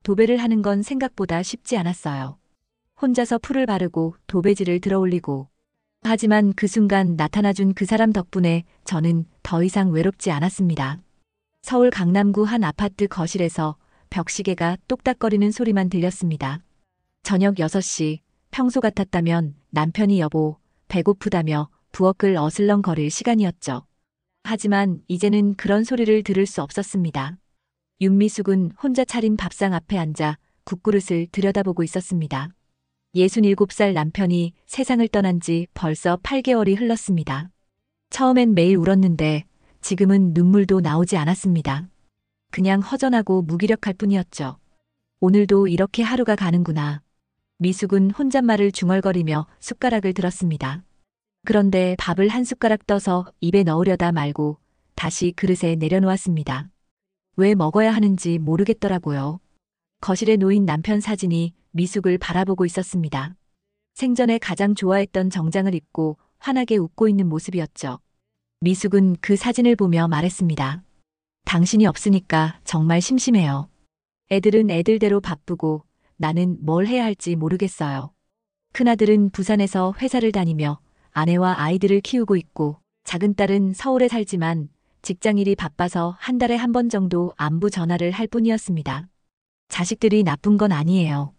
도배를 하는 건 생각보다 쉽지 않았어요. 혼자서 풀을 바르고 도배지를 들어올리고. 하지만 그 순간 나타나준 그 사람 덕분에 저는 더 이상 외롭지 않았습니다. 서울 강남구 한 아파트 거실에서 벽시계가 똑딱거리는 소리만 들렸습니다. 저녁 6시, 평소 같았다면 남편이 여보, 배고프다며 부엌을 어슬렁거릴 시간이었죠. 하지만 이제는 그런 소리를 들을 수 없었습니다. 윤미숙은 혼자 차린 밥상 앞에 앉아 국그릇을 들여다보고 있었습니다. 67살 남편이 세상을 떠난 지 벌써 8개월이 흘렀습니다. 처음엔 매일 울었는데 지금은 눈물도 나오지 않았습니다. 그냥 허전하고 무기력할 뿐이었죠. 오늘도 이렇게 하루가 가는구나. 미숙은 혼잣말을 중얼거리며 숟가락을 들었습니다. 그런데 밥을 한 숟가락 떠서 입에 넣으려다 말고 다시 그릇에 내려놓았습니다. 왜 먹어야 하는지 모르겠더라고요. 거실에 놓인 남편 사진이 미숙을 바라보고 있었습니다. 생전에 가장 좋아했던 정장을 입고 환하게 웃고 있는 모습이었죠. 미숙은 그 사진을 보며 말했습니다. 당신이 없으니까 정말 심심해요. 애들은 애들대로 바쁘고 나는 뭘 해야 할지 모르겠어요. 큰아들은 부산에서 회사를 다니며 아내와 아이들을 키우고 있고 작은 딸은 서울에 살지만 직장일이 바빠서 한 달에 한 번 정도 안부 전화를 할 뿐이었습니다. 자식들이 나쁜 건 아니에요.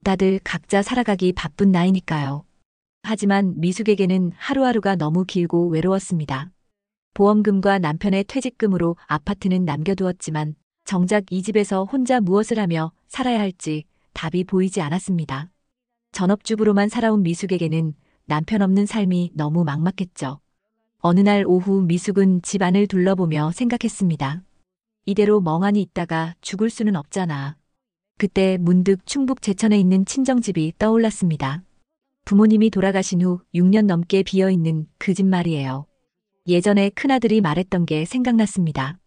다들 각자 살아가기 바쁜 나이니까요. 하지만 미숙에게는 하루하루가 너무 길고 외로웠습니다. 보험금과 남편의 퇴직금으로 아파트는 남겨두었지만 정작 이 집에서 혼자 무엇을 하며 살아야 할지 답이 보이지 않았습니다. 전업주부로만 살아온 미숙에게는 남편 없는 삶이 너무 막막했죠. 어느 날 오후 미숙은 집 안을 둘러보며 생각했습니다. 이대로 멍하니 있다가 죽을 수는 없잖아. 그때 문득 충북 제천에 있는 친정집이 떠올랐습니다. 부모님이 돌아가신 후 6년 넘게 비어있는 그 집 말이에요. 예전에 큰아들이 말했던 게 생각났습니다.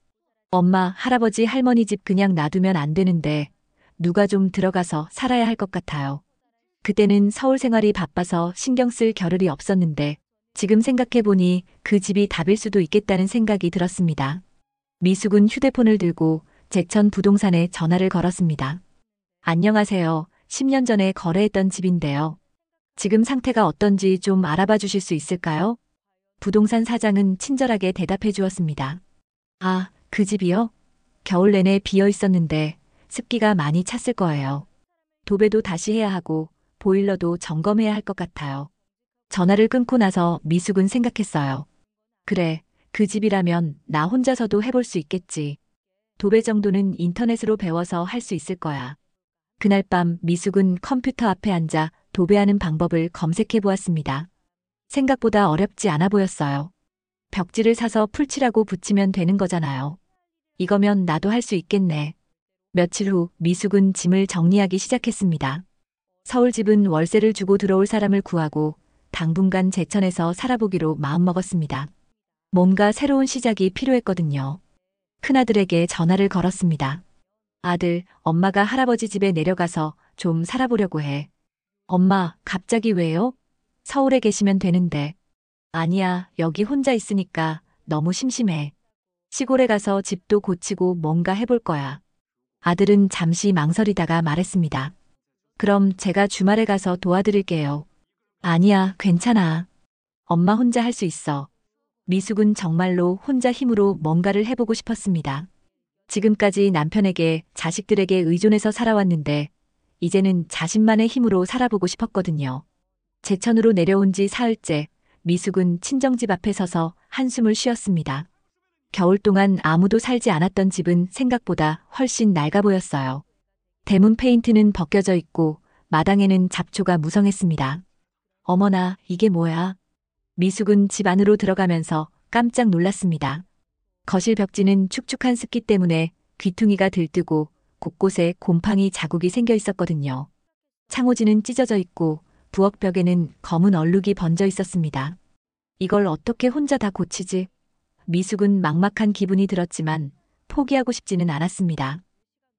엄마, 할아버지, 할머니 집 그냥 놔두면 안 되는데 누가 좀 들어가서 살아야 할 것 같아요. 그때는 서울 생활이 바빠서 신경 쓸 겨를이 없었는데 지금 생각해보니 그 집이 답일 수도 있겠다는 생각이 들었습니다. 미숙은 휴대폰을 들고 제천 부동산에 전화를 걸었습니다. 안녕하세요. 10년 전에 거래했던 집인데요. 지금 상태가 어떤지 좀 알아봐 주실 수 있을까요? 부동산 사장은 친절하게 대답해 주었습니다. 아, 그 집이요? 겨울 내내 비어 있었는데 습기가 많이 찼을 거예요. 도배도 다시 해야 하고 보일러도 점검해야 할 것 같아요. 전화를 끊고 나서 미숙은 생각했어요. 그래, 그 집이라면 나 혼자서도 해볼 수 있겠지. 도배 정도는 인터넷으로 배워서 할 수 있을 거야. 그날 밤 미숙은 컴퓨터 앞에 앉아 도배하는 방법을 검색해 보았습니다. 생각보다 어렵지 않아 보였어요. 벽지를 사서 풀칠하고 붙이면 되는 거잖아요. 이거면 나도 할 수 있겠네. 며칠 후 미숙은 짐을 정리하기 시작했습니다. 서울 집은 월세를 주고 들어올 사람을 구하고 당분간 제천에서 살아보기로 마음먹었습니다. 뭔가 새로운 시작이 필요했거든요. 큰아들에게 전화를 걸었습니다. 아들, 엄마가 할아버지 집에 내려가서 좀 살아보려고 해. 엄마, 갑자기 왜요? 서울에 계시면 되는데. 아니야, 여기 혼자 있으니까 너무 심심해. 시골에 가서 집도 고치고 뭔가 해볼 거야. 아들은 잠시 망설이다가 말했습니다. 그럼 제가 주말에 가서 도와드릴게요. 아니야, 괜찮아. 엄마 혼자 할 수 있어. 미숙은 정말로 혼자 힘으로 뭔가를 해보고 싶었습니다. 지금까지 남편에게, 자식들에게 의존해서 살아왔는데 이제는 자신만의 힘으로 살아보고 싶었거든요. 제천으로 내려온 지 사흘째, 미숙은 친정집 앞에 서서 한숨을 쉬었습니다. 겨울 동안 아무도 살지 않았던 집은 생각보다 훨씬 낡아 보였어요. 대문 페인트는 벗겨져 있고 마당에는 잡초가 무성했습니다. 어머나, 이게 뭐야? 미숙은 집 안으로 들어가면서 깜짝 놀랐습니다. 거실 벽지는 축축한 습기 때문에 귀퉁이가 들뜨고 곳곳에 곰팡이 자국이 생겨 있었거든요. 창호지는 찢어져 있고 부엌 벽에는 검은 얼룩이 번져 있었습니다. 이걸 어떻게 혼자 다 고치지? 미숙은 막막한 기분이 들었지만 포기하고 싶지는 않았습니다.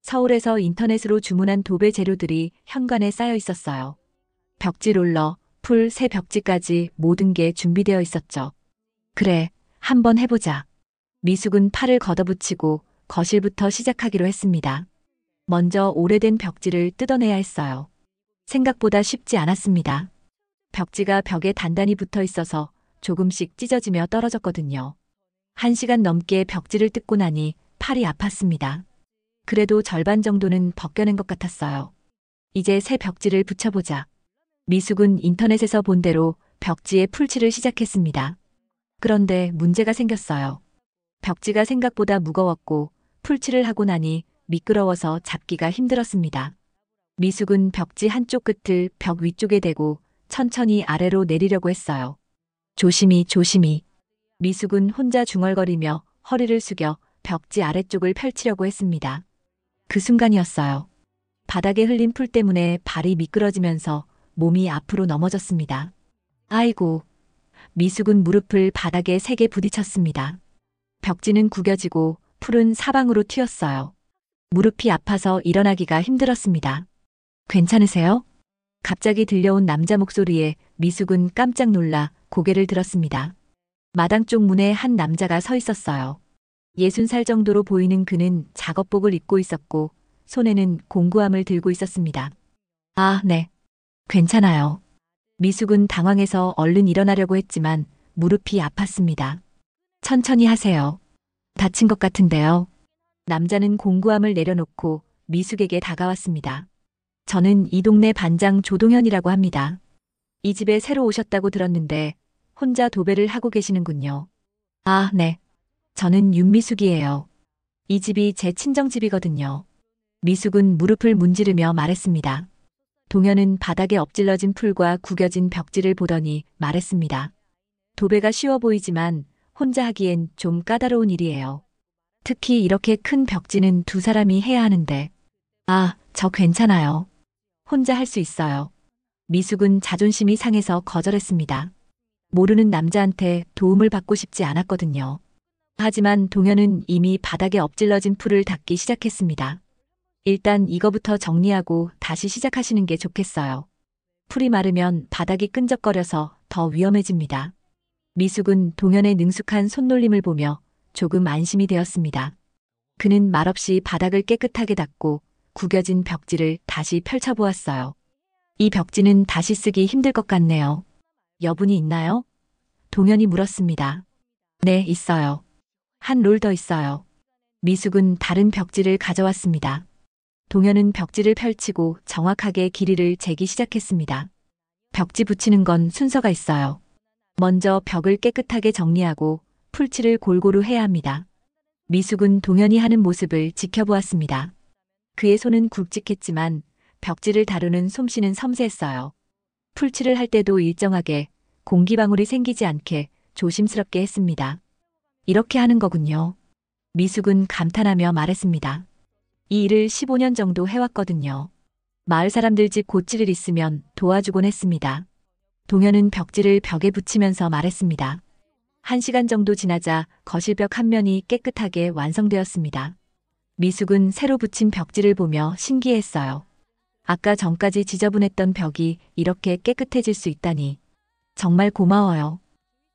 서울에서 인터넷으로 주문한 도배 재료들이 현관에 쌓여 있었어요. 벽지 롤러, 풀, 새 벽지까지 모든 게 준비되어 있었죠. 그래, 한번 해보자. 미숙은 팔을 걷어붙이고 거실부터 시작하기로 했습니다. 먼저 오래된 벽지를 뜯어내야 했어요. 생각보다 쉽지 않았습니다. 벽지가 벽에 단단히 붙어 있어서 조금씩 찢어지며 떨어졌거든요. 1시간 넘게 벽지를 뜯고 나니 팔이 아팠습니다. 그래도 절반 정도는 벗겨낸 것 같았어요. 이제 새 벽지를 붙여보자. 미숙은 인터넷에서 본 대로 벽지에 풀칠을 시작했습니다. 그런데 문제가 생겼어요. 벽지가 생각보다 무거웠고 풀칠을 하고 나니 미끄러워서 잡기가 힘들었습니다. 미숙은 벽지 한쪽 끝을 벽 위쪽에 대고 천천히 아래로 내리려고 했어요. 조심히 조심히. 미숙은 혼자 중얼거리며 허리를 숙여 벽지 아래쪽을 펼치려고 했습니다. 그 순간이었어요. 바닥에 흘린 풀 때문에 발이 미끄러지면서 몸이 앞으로 넘어졌습니다. 아이고. 미숙은 무릎을 바닥에 세게 부딪혔습니다. 벽지는 구겨지고 풀은 사방으로 튀었어요. 무릎이 아파서 일어나기가 힘들었습니다. 괜찮으세요? 갑자기 들려온 남자 목소리에 미숙은 깜짝 놀라 고개를 들었습니다. 마당 쪽 문에 한 남자가 서 있었어요. 60살 정도로 보이는 그는 작업복을 입고 있었고 손에는 공구함을 들고 있었습니다. 아, 네. 괜찮아요. 미숙은 당황해서 얼른 일어나려고 했지만 무릎이 아팠습니다. 천천히 하세요. 다친 것 같은데요. 남자는 공구함을 내려놓고 미숙에게 다가왔습니다. 저는 이 동네 반장 조동현이라고 합니다. 이 집에 새로 오셨다고 들었는데 혼자 도배를 하고 계시는군요. 아, 네. 저는 윤미숙이에요. 이 집이 제 친정집이거든요. 미숙은 무릎을 문지르며 말했습니다. 동현은 바닥에 엎질러진 풀과 구겨진 벽지를 보더니 말했습니다. 도배가 쉬워 보이지만 혼자 하기엔 좀 까다로운 일이에요. 특히 이렇게 큰 벽지는 두 사람이 해야 하는데. 아, 저 괜찮아요. 혼자 할 수 있어요. 미숙은 자존심이 상해서 거절했습니다. 모르는 남자한테 도움을 받고 싶지 않았거든요. 하지만 동현은 이미 바닥에 엎질러진 풀을 닦기 시작했습니다. 일단 이거부터 정리하고 다시 시작하시는 게 좋겠어요. 풀이 마르면 바닥이 끈적거려서 더 위험해집니다. 미숙은 동현의 능숙한 손놀림을 보며 조금 안심이 되었습니다. 그는 말없이 바닥을 깨끗하게 닦고 구겨진 벽지를 다시 펼쳐보았어요. 이 벽지는 다시 쓰기 힘들 것 같네요. 여분이 있나요? 동현이 물었습니다. 네, 있어요. 한 롤 더 있어요. 미숙은 다른 벽지를 가져왔습니다. 동현은 벽지를 펼치고 정확하게 길이를 재기 시작했습니다. 벽지 붙이는 건 순서가 있어요. 먼저 벽을 깨끗하게 정리하고 풀칠을 골고루 해야 합니다. 미숙은 동현이 하는 모습을 지켜보았습니다. 그의 손은 굵직했지만 벽지를 다루는 솜씨는 섬세했어요. 풀칠을 할 때도 일정하게 공기방울이 생기지 않게 조심스럽게 했습니다. 이렇게 하는 거군요. 미숙은 감탄하며 말했습니다. 이 일을 15년 정도 해왔거든요. 마을 사람들 집 고치를 있으면 도와주곤 했습니다. 동현은 벽지를 벽에 붙이면서 말했습니다. 1시간 정도 지나자 거실벽 한 면이 깨끗하게 완성되었습니다. 미숙은 새로 붙인 벽지를 보며 신기했어요. 아까 전까지 지저분했던 벽이 이렇게 깨끗해질 수 있다니. 정말 고마워요.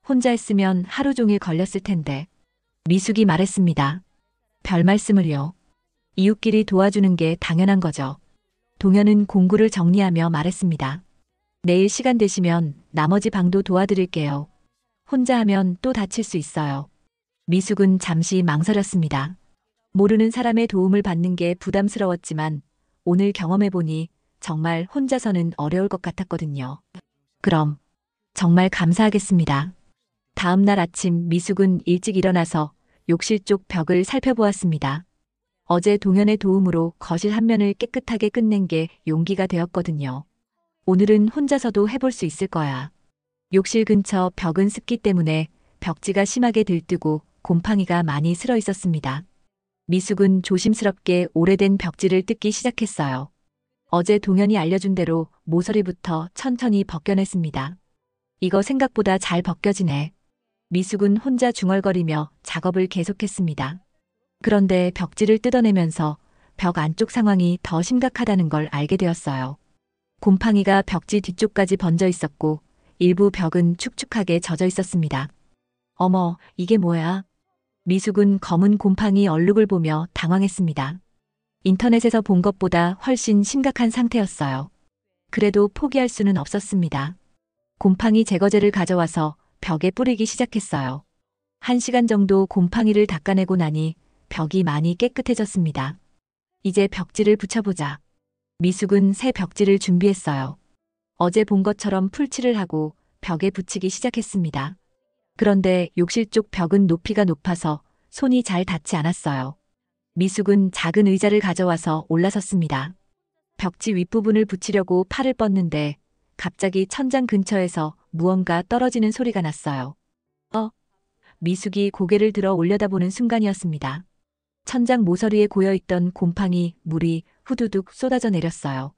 혼자 했으면 하루 종일 걸렸을 텐데. 미숙이 말했습니다. 별 말씀을요. 이웃끼리 도와주는 게 당연한 거죠. 동현은 공구를 정리하며 말했습니다. 내일 시간 되시면 나머지 방도 도와드릴게요. 혼자 하면 또 다칠 수 있어요. 미숙은 잠시 망설였습니다. 모르는 사람의 도움을 받는 게 부담스러웠지만 오늘 경험해보니 정말 혼자서는 어려울 것 같았거든요. 그럼 정말 감사하겠습니다. 다음 날 아침 미숙은 일찍 일어나서 욕실 쪽 벽을 살펴보았습니다. 어제 동현의 도움으로 거실 한 면을 깨끗하게 끝낸 게 용기가 되었거든요. 오늘은 혼자서도 해볼 수 있을 거야. 욕실 근처 벽은 습기 때문에 벽지가 심하게 들뜨고 곰팡이가 많이 슬어 있었습니다. 미숙은 조심스럽게 오래된 벽지를 뜯기 시작했어요. 어제 동현이 알려준 대로 모서리부터 천천히 벗겨냈습니다. 이거 생각보다 잘 벗겨지네. 미숙은 혼자 중얼거리며 작업을 계속했습니다. 그런데 벽지를 뜯어내면서 벽 안쪽 상황이 더 심각하다는 걸 알게 되었어요. 곰팡이가 벽지 뒤쪽까지 번져 있었고 일부 벽은 축축하게 젖어 있었습니다. 어머, 이게 뭐야? 미숙은 검은 곰팡이 얼룩을 보며 당황했습니다. 인터넷에서 본 것보다 훨씬 심각한 상태였어요. 그래도 포기할 수는 없었습니다. 곰팡이 제거제를 가져와서 벽에 뿌리기 시작했어요. 1시간 정도 곰팡이를 닦아내고 나니 벽이 많이 깨끗해졌습니다. 이제 벽지를 붙여보자. 미숙은 새 벽지를 준비했어요. 어제 본 것처럼 풀칠을 하고 벽에 붙이기 시작했습니다. 그런데 욕실 쪽 벽은 높이가 높아서 손이 잘 닿지 않았어요. 미숙은 작은 의자를 가져와서 올라섰습니다. 벽지 윗부분을 붙이려고 팔을 뻗는데 갑자기 천장 근처에서 무언가 떨어지는 소리가 났어요. 미숙이 고개를 들어 올려다보는 순간이었습니다. 천장 모서리에 고여있던 곰팡이 물이 후두둑 쏟아져 내렸어요.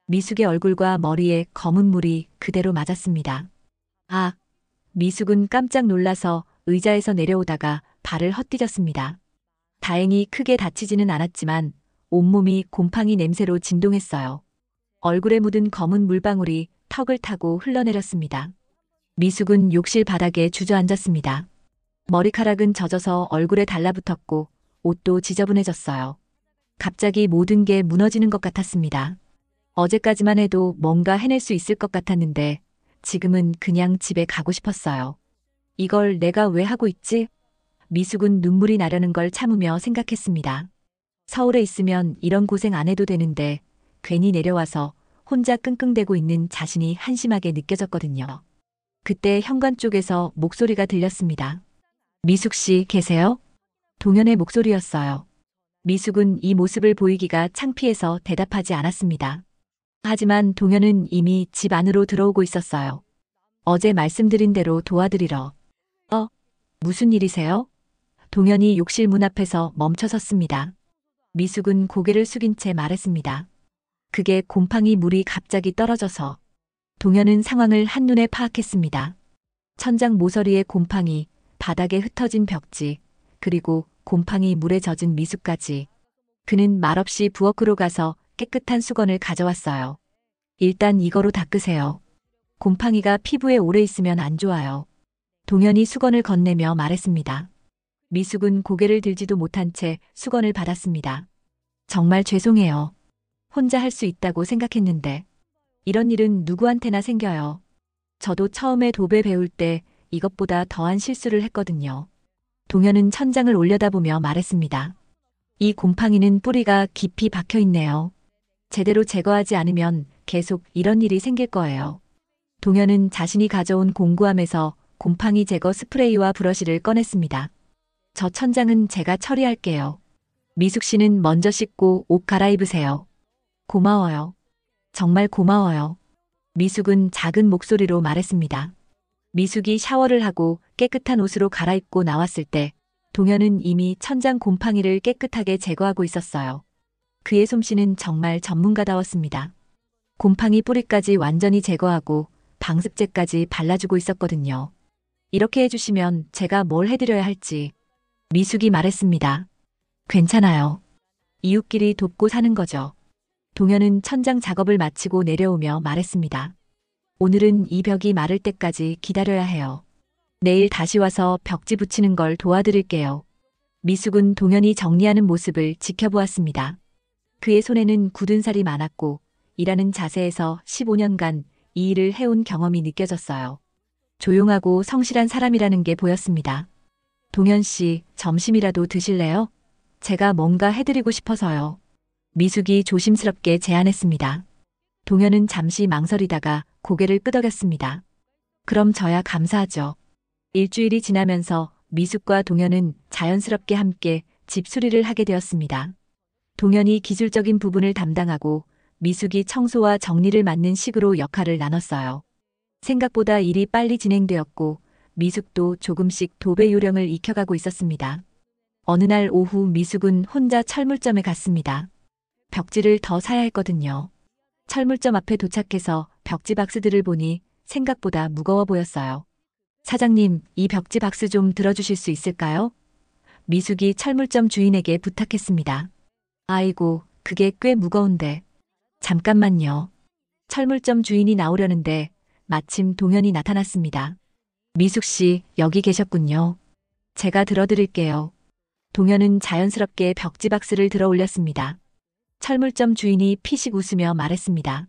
미숙의 얼굴과 머리에 검은 물이 그대로 맞았습니다. 미숙은 깜짝 놀라서 의자에서 내려오다가 발을 헛디뎠습니다. 다행히 크게 다치지는 않았지만 온몸이 곰팡이 냄새로 진동했어요. 얼굴에 묻은 검은 물방울이 턱을 타고 흘러내렸습니다. 미숙은 욕실 바닥에 주저앉았습니다. 머리카락은 젖어서 얼굴에 달라붙었고 옷도 지저분해졌어요. 갑자기 모든 게 무너지는 것 같았습니다. 어제까지만 해도 뭔가 해낼 수 있을 것 같았는데 지금은 그냥 집에 가고 싶었어요. 이걸 내가 왜 하고 있지? 미숙은 눈물이 나려는 걸 참으며 생각했습니다. 서울에 있으면 이런 고생 안 해도 되는데 괜히 내려와서 혼자 끙끙대고 있는 자신이 한심하게 느껴졌거든요. 그때 현관 쪽에서 목소리가 들렸습니다. 미숙 씨 계세요? 동현의 목소리였어요. 미숙은 이 모습을 보이기가 창피해서 대답하지 않았습니다. 하지만 동현은 이미 집 안으로 들어오고 있었어요. 어제 말씀드린 대로 도와드리러. 무슨 일이세요? 동현이 욕실 문 앞에서 멈춰섰습니다. 미숙은 고개를 숙인 채 말했습니다. 그게 곰팡이 물이 갑자기 떨어져서. 동현은 상황을 한눈에 파악했습니다. 천장 모서리에 곰팡이, 바닥에 흩어진 벽지, 그리고 곰팡이 물에 젖은 미숙까지. 그는 말없이 부엌으로 가서 깨끗한 수건을 가져왔어요. 일단 이거로 닦으세요. 곰팡이가 피부에 오래 있으면 안 좋아요. 동현이 수건을 건네며 말했습니다. 미숙은 고개를 들지도 못한 채 수건을 받았습니다. 정말 죄송해요. 혼자 할 수 있다고 생각했는데. 이런 일은 누구한테나 생겨요. 저도 처음에 도배 배울 때 이것보다 더한 실수를 했거든요. 동현은 천장을 올려다보며 말했습니다. 이 곰팡이는 뿌리가 깊이 박혀 있네요. 제대로 제거하지 않으면 계속 이런 일이 생길 거예요. 동현은 자신이 가져온 공구함에서 곰팡이 제거 스프레이와 브러쉬를 꺼냈습니다. 저 천장은 제가 처리할게요. 미숙 씨는 먼저 씻고 옷 갈아입으세요. 고마워요. 정말 고마워요. 미숙은 작은 목소리로 말했습니다. 미숙이 샤워를 하고 깨끗한 옷으로 갈아입고 나왔을 때 동현은 이미 천장 곰팡이를 깨끗하게 제거하고 있었어요. 그의 솜씨는 정말 전문가다웠습니다. 곰팡이 뿌리까지 완전히 제거하고 방습제까지 발라주고 있었거든요. 이렇게 해주시면 제가 뭘 해드려야 할지. 미숙이 말했습니다. 괜찮아요. 이웃끼리 돕고 사는 거죠. 동현은 천장 작업을 마치고 내려오며 말했습니다. 오늘은 이 벽이 마를 때까지 기다려야 해요. 내일 다시 와서 벽지 붙이는 걸 도와드릴게요. 미숙은 동현이 정리하는 모습을 지켜보았습니다. 그의 손에는 굳은 살이 많았고 일하는 자세에서 15년간 이 일을 해온 경험이 느껴졌어요. 조용하고 성실한 사람이라는 게 보였습니다. 동현 씨, 점심이라도 드실래요? 제가 뭔가 해드리고 싶어서요. 미숙이 조심스럽게 제안했습니다. 동현은 잠시 망설이다가 고개를 끄덕였습니다. 그럼 저야 감사하죠. 일주일이 지나면서 미숙과 동현은 자연스럽게 함께 집 수리를 하게 되었습니다. 동현이 기술적인 부분을 담당하고 미숙이 청소와 정리를 맡는 식으로 역할을 나눴어요. 생각보다 일이 빨리 진행되었고 미숙도 조금씩 도배 요령을 익혀가고 있었습니다. 어느 날 오후 미숙은 혼자 철물점에 갔습니다. 벽지를 더 사야 했거든요. 철물점 앞에 도착해서 벽지 박스들을 보니 생각보다 무거워 보였어요. 사장님, 이 벽지 박스 좀 들어주실 수 있을까요? 미숙이 철물점 주인에게 부탁했습니다. 아이고, 그게 꽤 무거운데. 잠깐만요. 철물점 주인이 나오려는데 마침 동현이 나타났습니다. 미숙 씨, 여기 계셨군요. 제가 들어드릴게요. 동현은 자연스럽게 벽지 박스를 들어 올렸습니다. 철물점 주인이 피식 웃으며 말했습니다.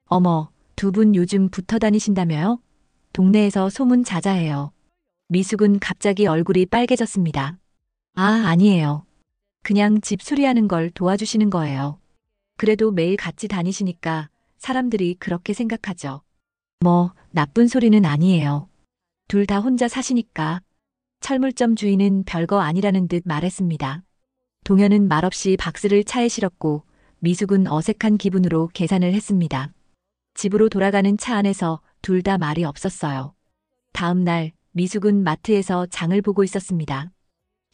어머, 두 분 요즘 붙어 다니신다며요? 동네에서 소문 자자해요. 미숙은 갑자기 얼굴이 빨개졌습니다. 아, 아니에요. 그냥 집 수리하는 걸 도와주시는 거예요. 그래도 매일 같이 다니시니까 사람들이 그렇게 생각하죠. 뭐, 나쁜 소리는 아니에요. 둘 다 혼자 사시니까. 철물점 주인은 별거 아니라는 듯 말했습니다. 동현은 말없이 박스를 차에 실었고 미숙은 어색한 기분으로 계산을 했습니다. 집으로 돌아가는 차 안에서 둘 다 말이 없었어요. 다음 날 미숙은 마트에서 장을 보고 있었습니다.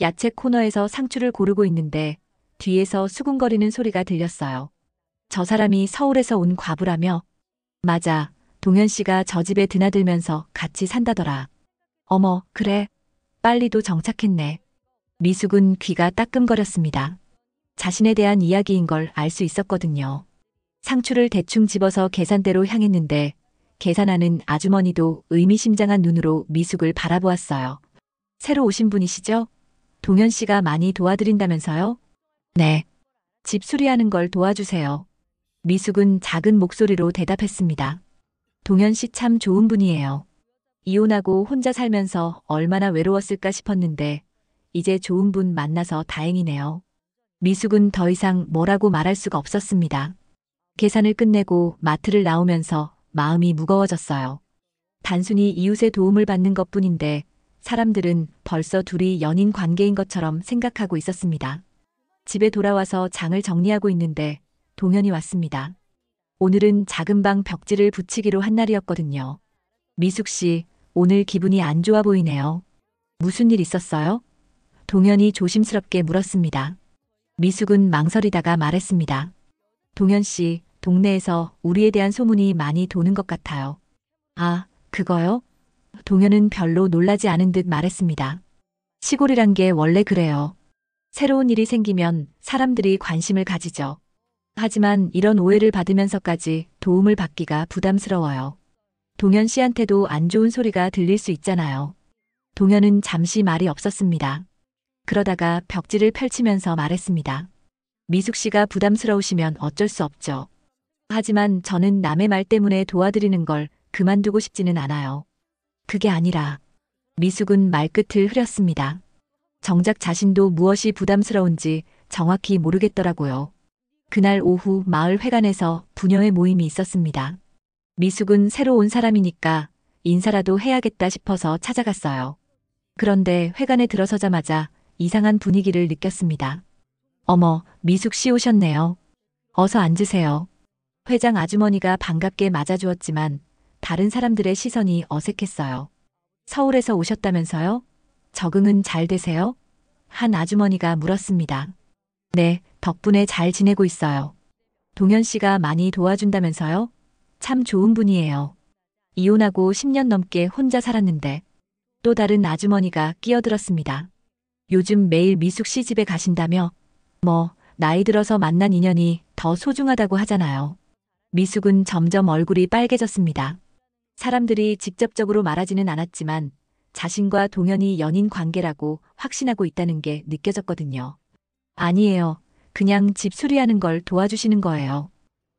야채 코너에서 상추를 고르고 있는데 뒤에서 수군거리는 소리가 들렸어요. 저 사람이 서울에서 온 과부라며? 맞아. 동현 씨가 저 집에 드나들면서 같이 산다더라. 어머, 그래. 빨리도 정착했네. 미숙은 귀가 따끔거렸습니다. 자신에 대한 이야기인 걸 알 수 있었거든요. 상추를 대충 집어서 계산대로 향했는데 계산하는 아주머니도 의미심장한 눈으로 미숙을 바라보았어요. 새로 오신 분이시죠? 동현 씨가 많이 도와드린다면서요? 네. 집 수리하는 걸 도와주세요. 미숙은 작은 목소리로 대답했습니다. 동현 씨 참 좋은 분이에요. 이혼하고 혼자 살면서 얼마나 외로웠을까 싶었는데 이제 좋은 분 만나서 다행이네요. 미숙은 더 이상 뭐라고 말할 수가 없었습니다. 계산을 끝내고 마트를 나오면서 마음이 무거워졌어요. 단순히 이웃의 도움을 받는 것뿐인데 사람들은 벌써 둘이 연인 관계인 것처럼 생각하고 있었습니다. 집에 돌아와서 장을 정리하고 있는데 동현이 왔습니다. 오늘은 작은 방 벽지를 붙이기로 한 날이었거든요. 미숙 씨, 오늘 기분이 안 좋아 보이네요. 무슨 일 있었어요? 동현이 조심스럽게 물었습니다. 미숙은 망설이다가 말했습니다. 동현 씨, 동네에서 우리에 대한 소문이 많이 도는 것 같아요. 아, 그거요? 동현은 별로 놀라지 않은 듯 말했습니다. 시골이란 게 원래 그래요. 새로운 일이 생기면 사람들이 관심을 가지죠. 하지만 이런 오해를 받으면서까지 도움을 받기가 부담스러워요. 동현 씨한테도 안 좋은 소리가 들릴 수 있잖아요. 동현은 잠시 말이 없었습니다. 그러다가 벽지를 펼치면서 말했습니다. 미숙 씨가 부담스러우시면 어쩔 수 없죠. 하지만 저는 남의 말 때문에 도와드리는 걸 그만두고 싶지는 않아요. 그게 아니라 미숙은 말끝을 흐렸습니다. 정작 자신도 무엇이 부담스러운지 정확히 모르겠더라고요. 그날 오후 마을 회관에서 부녀의 모임이 있었습니다. 미숙은 새로 온 사람이니까 인사라도 해야겠다 싶어서 찾아갔어요. 그런데 회관에 들어서자마자 이상한 분위기를 느꼈습니다. 어머, 미숙 씨 오셨네요. 어서 앉으세요. 회장 아주머니가 반갑게 맞아주었지만 다른 사람들의 시선이 어색했어요. 서울에서 오셨다면서요? 적응은 잘 되세요? 한 아주머니가 물었습니다. 네, 덕분에 잘 지내고 있어요. 동현 씨가 많이 도와준다면서요? 참 좋은 분이에요. 이혼하고 10년 넘게 혼자 살았는데 또 다른 아주머니가 끼어들었습니다. 요즘 매일 미숙 씨 집에 가신다며? 뭐, 나이 들어서 만난 인연이 더 소중하다고 하잖아요. 미숙은 점점 얼굴이 빨개졌습니다. 사람들이 직접적으로 말하지는 않았지만 자신과 동현이 연인 관계라고 확신하고 있다는 게 느껴졌거든요. 아니에요. 그냥 집 수리하는 걸 도와주시는 거예요.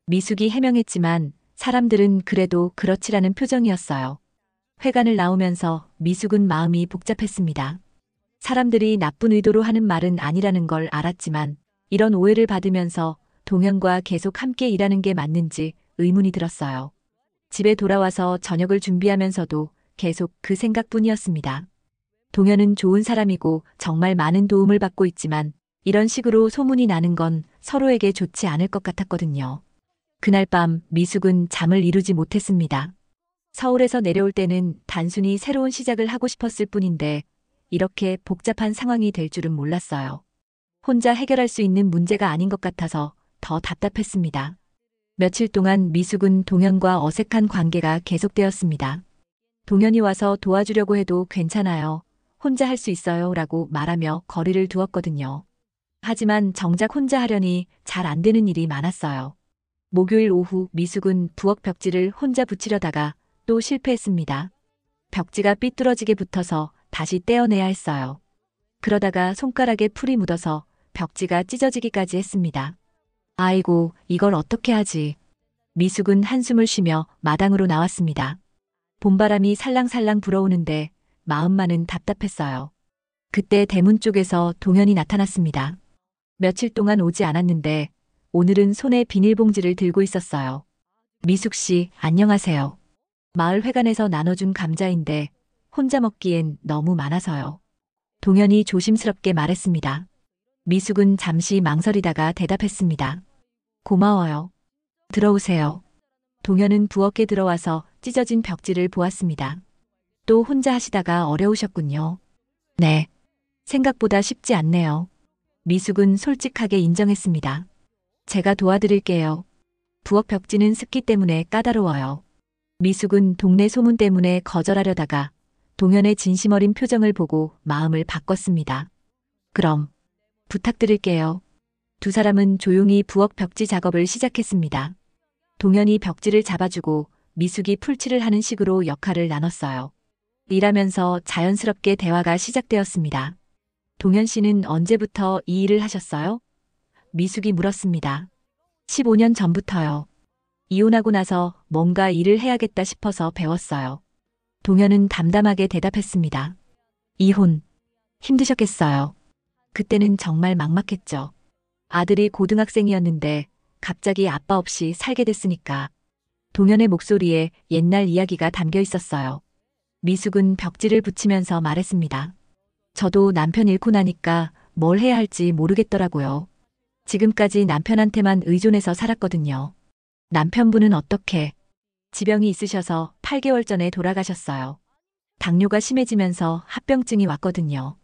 미숙이 해명했지만 사람들은 그래도 그렇지라는 표정이었어요. 회관을 나오면서 미숙은 마음이 복잡했습니다. 사람들이 나쁜 의도로 하는 말은 아니라는 걸 알았지만 이런 오해를 받으면서 동현과 계속 함께 일하는 게 맞는지 의문이 들었어요. 집에 돌아와서 저녁을 준비하면서도 계속 그 생각뿐이었습니다. 동현은 좋은 사람이고 정말 많은 도움을 받고 있지만 이런 식으로 소문이 나는 건 서로에게 좋지 않을 것 같았거든요. 그날 밤 미숙은 잠을 이루지 못했습니다. 서울에서 내려올 때는 단순히 새로운 시작을 하고 싶었을 뿐인데 이렇게 복잡한 상황이 될 줄은 몰랐어요. 혼자 해결할 수 있는 문제가 아닌 것 같아서 더 답답했습니다. 며칠 동안 미숙은 동현과 어색한 관계가 계속되었습니다. 동현이 와서 도와주려고 해도 괜찮아요. 혼자 할 수 있어요. 라고 말하며 거리를 두었거든요. 하지만 정작 혼자 하려니 잘 안 되는 일이 많았어요. 목요일 오후 미숙은 부엌 벽지를 혼자 붙이려다가 또 실패했습니다. 벽지가 삐뚤어지게 붙어서 다시 떼어내야 했어요. 그러다가 손가락에 풀이 묻어서 벽지가 찢어지기까지 했습니다. 아이고, 이걸 어떻게 하지? 미숙은 한숨을 쉬며 마당으로 나왔습니다. 봄바람이 살랑살랑 불어오는데 마음만은 답답했어요. 그때 대문 쪽에서 동현이 나타났습니다. 며칠 동안 오지 않았는데 오늘은 손에 비닐봉지를 들고 있었어요. 미숙 씨, 안녕하세요. 마을 회관에서 나눠준 감자인데 혼자 먹기엔 너무 많아서요. 동현이 조심스럽게 말했습니다. 미숙은 잠시 망설이다가 대답했습니다. 고마워요. 들어오세요. 동현은 부엌에 들어와서 찢어진 벽지를 보았습니다. 또 혼자 하시다가 어려우셨군요. 네. 생각보다 쉽지 않네요. 미숙은 솔직하게 인정했습니다. 제가 도와드릴게요. 부엌 벽지는 습기 때문에 까다로워요. 미숙은 동네 소문 때문에 거절하려다가 동현의 진심 어린 표정을 보고 마음을 바꿨습니다. 그럼 부탁드릴게요. 두 사람은 조용히 부엌 벽지 작업을 시작했습니다. 동현이 벽지를 잡아주고 미숙이 풀칠을 하는 식으로 역할을 나눴어요. 일하면서 자연스럽게 대화가 시작되었습니다. 동현 씨는 언제부터 이 일을 하셨어요? 미숙이 물었습니다. 15년 전부터요. 이혼하고 나서 뭔가 일을 해야겠다 싶어서 배웠어요. 동현은 담담하게 대답했습니다. 이혼. 힘드셨겠어요. 그때는 정말 막막했죠. 아들이 고등학생이었는데 갑자기 아빠 없이 살게 됐으니까. 동현의 목소리에 옛날 이야기가 담겨 있었어요. 미숙은 벽지를 붙이면서 말했습니다. 저도 남편 잃고 나니까 뭘 해야 할지 모르겠더라고요. 지금까지 남편한테만 의존해서 살았거든요. 남편분은 어떻게? 지병이 있으셔서 8개월 전에 돌아가셨어요. 당뇨가 심해지면서 합병증이 왔거든요.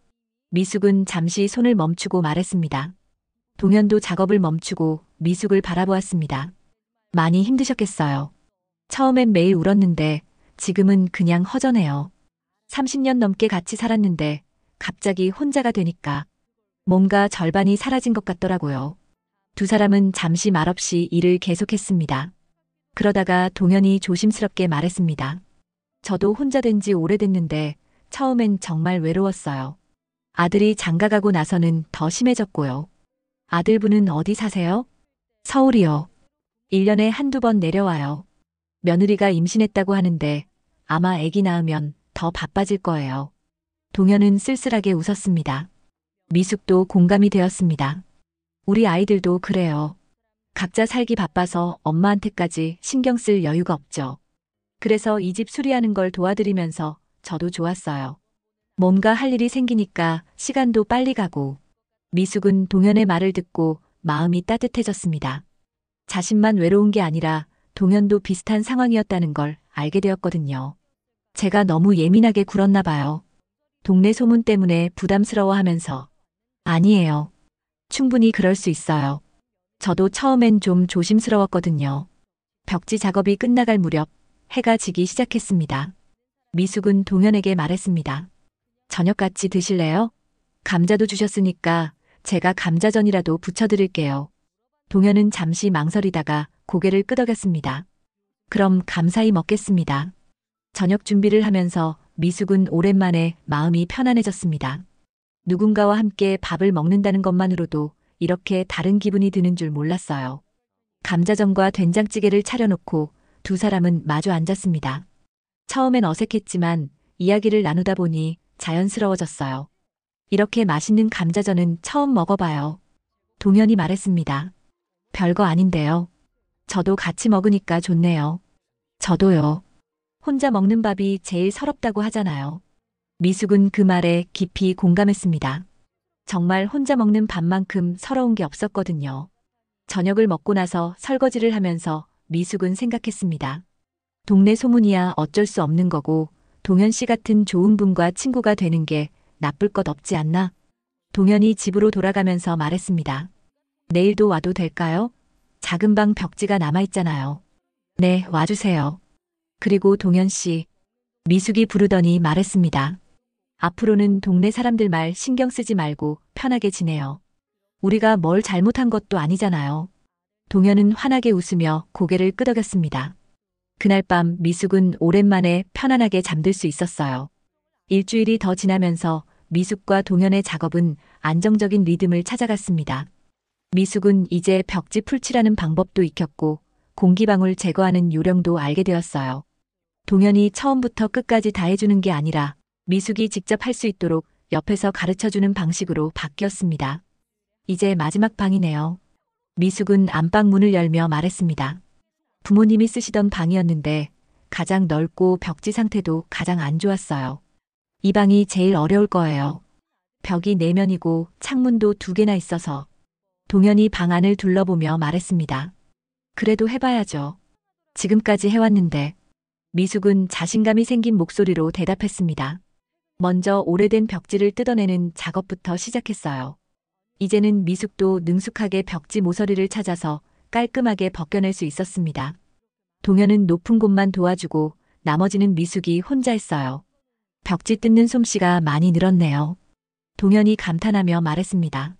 미숙은 잠시 손을 멈추고 말했습니다. 동현도 작업을 멈추고 미숙을 바라보았습니다. 많이 힘드셨겠어요. 처음엔 매일 울었는데 지금은 그냥 허전해요. 30년 넘게 같이 살았는데 갑자기 혼자가 되니까 뭔가 절반이 사라진 것 같더라고요. 두 사람은 잠시 말없이 일을 계속했습니다. 그러다가 동현이 조심스럽게 말했습니다. 저도 혼자 된 지 오래됐는데 처음엔 정말 외로웠어요. 아들이 장가가고 나서는 더 심해졌고요. 아들분은 어디 사세요? 서울이요. 1년에 한두 번 내려와요. 며느리가 임신했다고 하는데 아마 아기 낳으면 더 바빠질 거예요. 동현은 쓸쓸하게 웃었습니다. 미숙도 공감이 되었습니다. 우리 아이들도 그래요. 각자 살기 바빠서 엄마한테까지 신경 쓸 여유가 없죠. 그래서 이 집 수리하는 걸 도와드리면서 저도 좋았어요. 뭔가 할 일이 생기니까 시간도 빨리 가고. 미숙은 동현의 말을 듣고 마음이 따뜻해졌습니다. 자신만 외로운 게 아니라 동현도 비슷한 상황이었다는 걸 알게 되었거든요. 제가 너무 예민하게 굴었나 봐요. 동네 소문 때문에 부담스러워하면서. 아니에요. 충분히 그럴 수 있어요. 저도 처음엔 좀 조심스러웠거든요. 벽지 작업이 끝나갈 무렵 해가 지기 시작했습니다. 미숙은 동현에게 말했습니다. 저녁 같이 드실래요? 감자도 주셨으니까 제가 감자전이라도 부쳐드릴게요. 동현은 잠시 망설이다가 고개를 끄덕였습니다. 그럼 감사히 먹겠습니다. 저녁 준비를 하면서 미숙은 오랜만에 마음이 편안해졌습니다. 누군가와 함께 밥을 먹는다는 것만으로도 이렇게 다른 기분이 드는 줄 몰랐어요. 감자전과 된장찌개를 차려놓고 두 사람은 마주 앉았습니다. 처음엔 어색했지만 이야기를 나누다 보니 자연스러워졌어요. 이렇게 맛있는 감자전은 처음 먹어봐요. 동현이 말했습니다. 별거 아닌데요. 저도 같이 먹으니까 좋네요. 저도요. 혼자 먹는 밥이 제일 서럽다고 하잖아요. 미숙은 그 말에 깊이 공감했습니다. 정말 혼자 먹는 밥만큼 서러운 게 없었거든요. 저녁을 먹고 나서 설거지를 하면서 미숙은 생각했습니다. 동네 소문이야 어쩔 수 없는 거고 동현 씨 같은 좋은 분과 친구가 되는 게 나쁠 것 없지 않나? 동현이 집으로 돌아가면서 말했습니다. 내일도 와도 될까요? 작은 방 벽지가 남아있잖아요. 네, 와주세요. 그리고 동현 씨, 미숙이 부르더니 말했습니다. 앞으로는 동네 사람들 말 신경 쓰지 말고 편하게 지내요. 우리가 뭘 잘못한 것도 아니잖아요. 동현은 환하게 웃으며 고개를 끄덕였습니다. 그날 밤 미숙은 오랜만에 편안하게 잠들 수 있었어요. 일주일이 더 지나면서 미숙과 동현의 작업은 안정적인 리듬을 찾아갔습니다. 미숙은 이제 벽지 풀칠하는 방법도 익혔고 공기방울 제거하는 요령도 알게 되었어요. 동현이 처음부터 끝까지 다 해주는 게 아니라 미숙이 직접 할 수 있도록 옆에서 가르쳐주는 방식으로 바뀌었습니다. 이제 마지막 방이네요. 미숙은 안방 문을 열며 말했습니다. 부모님이 쓰시던 방이었는데 가장 넓고 벽지 상태도 가장 안 좋았어요. 이 방이 제일 어려울 거예요. 벽이 4면이고 창문도 2개나 있어서. 동현이 방 안을 둘러보며 말했습니다. 그래도 해봐야죠. 지금까지 해왔는데. 미숙은 자신감이 생긴 목소리로 대답했습니다. 먼저 오래된 벽지를 뜯어내는 작업부터 시작했어요. 이제는 미숙도 능숙하게 벽지 모서리를 찾아서 깔끔하게 벗겨낼 수 있었습니다. 동현은 높은 곳만 도와주고 나머지는 미숙이 혼자 했어요. 벽지 뜯는 솜씨가 많이 늘었네요. 동현이 감탄하며 말했습니다.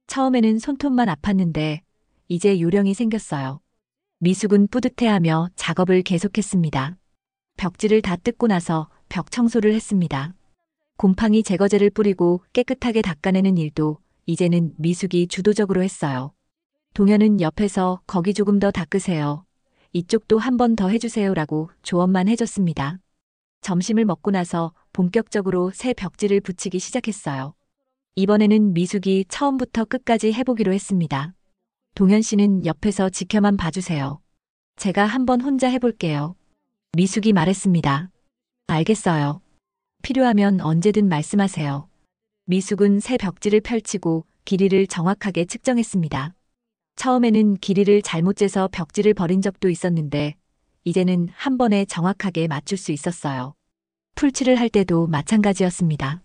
처음에는 손톱만 아팠는데 이제 요령이 생겼어요. 미숙은 뿌듯해하며 작업을 계속했습니다. 벽지를 다 뜯고 나서 벽 청소를 했습니다. 곰팡이 제거제를 뿌리고 깨끗하게 닦아내는 일도 이제는 미숙이 주도적으로 했어요. 동현은 옆에서 거기 조금 더 닦으세요. 이쪽도 한 번 더 해주세요라고 조언만 해줬습니다. 점심을 먹고 나서 본격적으로 새 벽지를 붙이기 시작했어요. 이번에는 미숙이 처음부터 끝까지 해보기로 했습니다. 동현 씨는 옆에서 지켜만 봐주세요. 제가 한번 혼자 해볼게요. 미숙이 말했습니다. 알겠어요. 필요하면 언제든 말씀하세요. 미숙은 새 벽지를 펼치고 길이를 정확하게 측정했습니다. 처음에는 길이를 잘못 재서 벽지를 버린 적도 있었는데 이제는 한 번에 정확하게 맞출 수 있었어요. 풀칠을 할 때도 마찬가지였습니다.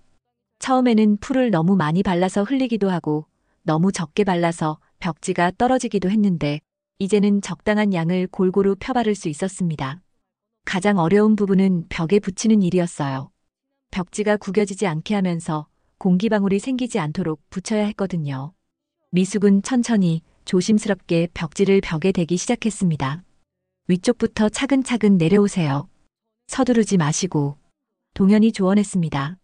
처음에는 풀을 너무 많이 발라서 흘리기도 하고 너무 적게 발라서 벽지가 떨어지기도 했는데 이제는 적당한 양을 골고루 펴바를 수 있었습니다. 가장 어려운 부분은 벽에 붙이는 일이었어요. 벽지가 구겨지지 않게 하면서 공기방울이 생기지 않도록 붙여야 했거든요. 미숙은 천천히 조심스럽게 벽지를 벽에 대기 시작했습니다. 위쪽부터 차근차근 내려오세요. 서두르지 마시고. 동현이 조언했습니다.